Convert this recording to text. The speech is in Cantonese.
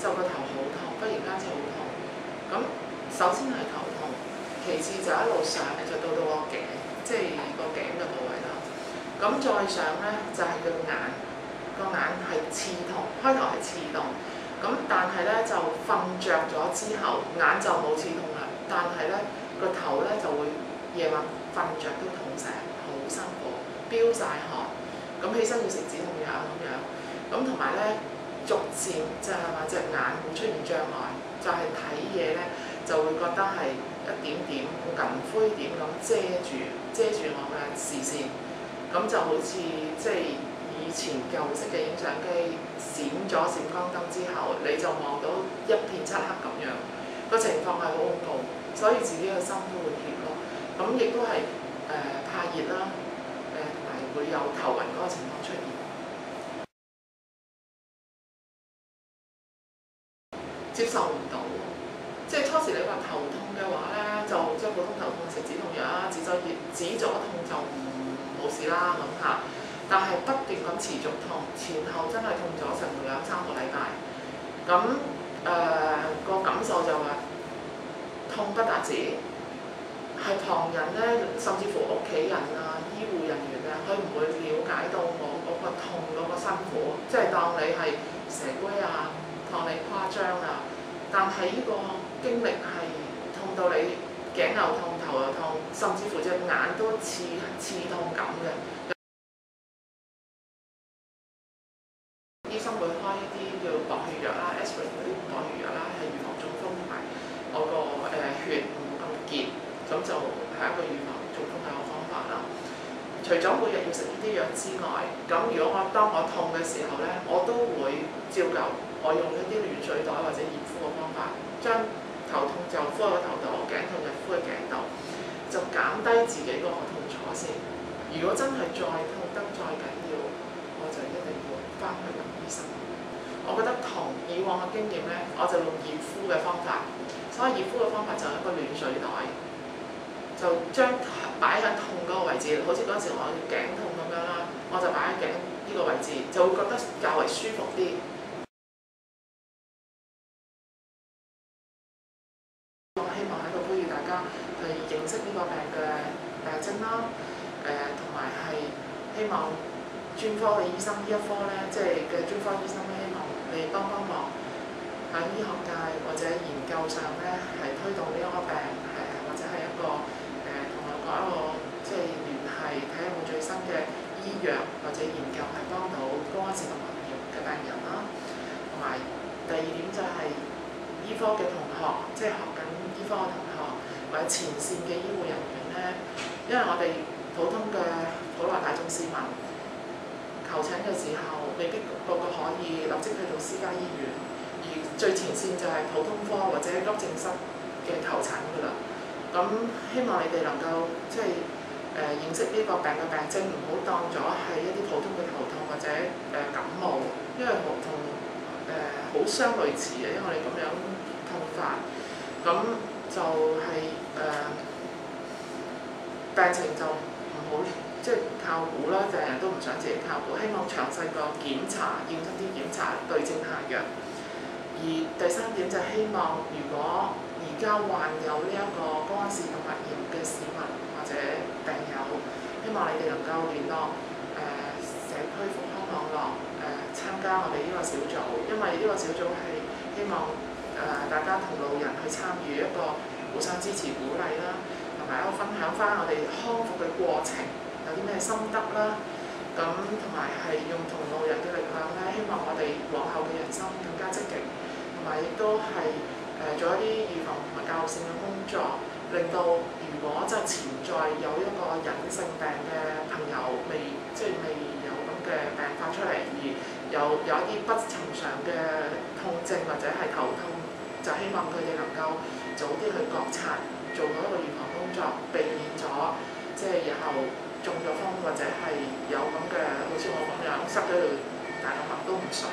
就個頭好痛，忽然間就好痛。咁首先係頭痛，其次就一路上就到個頸，即係個頸嘅部位啦。咁再上咧就係個眼，個眼係刺痛，開頭係刺痛。咁但係咧就瞓着咗之後，眼就冇刺痛啦。但係咧個頭咧就會夜晚瞓着都痛醒，好辛苦，飆晒汗。咁起身要食止痛藥咁樣。咁同埋咧逐漸即係話隻眼會出現障礙，就係睇嘢咧就會覺得係一點點銀灰點咁遮住我嘅視線。咁就好似即係以前舊式嘅影相機閃咗閃光燈之後，你就望到一片漆黑咁樣，個情況係好恐怖，所以自己嘅心都會怯咯。咁亦都係怕熱啦，同埋會有頭暈嗰個情況出現。接受唔到，即係初時你話頭痛嘅話咧，就即係普通頭痛食止痛藥啦，止咗痛就冇事啦咁嚇。但係不斷咁持續痛，前後真係痛咗成2-3個禮拜。咁個感受就話痛不達止，係旁人咧，甚至乎屋企人啊、醫護人員啊，佢唔會了解到我嗰個痛嗰個辛苦，即係當你係蛇龜啊，當你誇張啊。但係呢個經歷係痛到你頸又痛、頭又痛，甚至乎隻眼都刺痛咁嘅。醫生會開一啲叫薄血藥啦、aspirin 嗰啲薄血藥啦，係預防中風同埋我個血唔咁結，咁就係一個預防中風嘅方法啦。除咗每日要食呢啲藥之外，咁如果當我痛嘅時候咧，我都會照舊，我用一啲暖水袋或者熱敷嘅方法，將頭痛就敷喺個頭度，頸痛就敷喺頸度，就減低自己嗰個痛楚先。如果真係再痛得再緊要，我就一定要翻去揾醫生。我覺得同以往嘅經驗咧，我就用熱敷嘅方法，所以熱敷嘅方法就係一個暖水袋，就將擺喺痛嗰個位置，好似嗰陣時我頸痛咁樣啦，我就擺喺頸呢個位置，就會覺得較為舒服啲。我希望喺度呼籲大家去認識呢個病嘅病徵啦，同埋係希望專科嘅醫生呢一科咧，即係嘅專科醫生咧，希望你幫忙喺醫學界或者研究上咧，係推動呢一個病，或者係一個同我講一個即係聯繫，睇下有冇最新嘅醫藥或者研究係幫到高安氏動脈炎嘅病人啦。同埋第二點就係醫科嘅同學，即係學緊醫科嘅同學或者前線嘅醫護人員咧，因為我哋普通嘅普羅大眾市民求診嘅時候，未必個個可以立即去到私家醫院，而最前線就係普通科或者急症室嘅求診㗎啦。咁希望你哋能夠即係認識呢個病嘅病徵，唔好當咗係一啲普通嘅頭痛或者感冒，因為同好相類似嘅，因為我哋咁樣痛法，咁就係病情就唔好。即係靠估啦，病人都唔想自己靠估，希望詳細個檢查，認真啲檢查，對症下藥。而第三點就係希望，如果而家患有呢一個高安氏動脈炎嘅市民或者病友，希望你哋能夠聯絡社區復康網絡，參加我哋呢個小組，因為呢個小組係希望大家同路人去參與一個互相支持鼓勵啦，同埋一個分享翻我哋康復嘅過程。有啲咩心得啦，咁同埋係用同路人嘅力量咧，希望我哋往後嘅人生更加積極，同埋亦都係做一啲預防同埋教育性嘅工作，令到如果真係潛在有一個隱性病嘅朋友未有咁嘅病發出嚟，而有一啲不尋常嘅痛症或者係頭痛，就希望佢哋能夠早啲去覺察，做到一個預防工作，避免咗即係日後中咗風或者係有咁嘅，好似我咁樣塞咗條大動脈都唔想。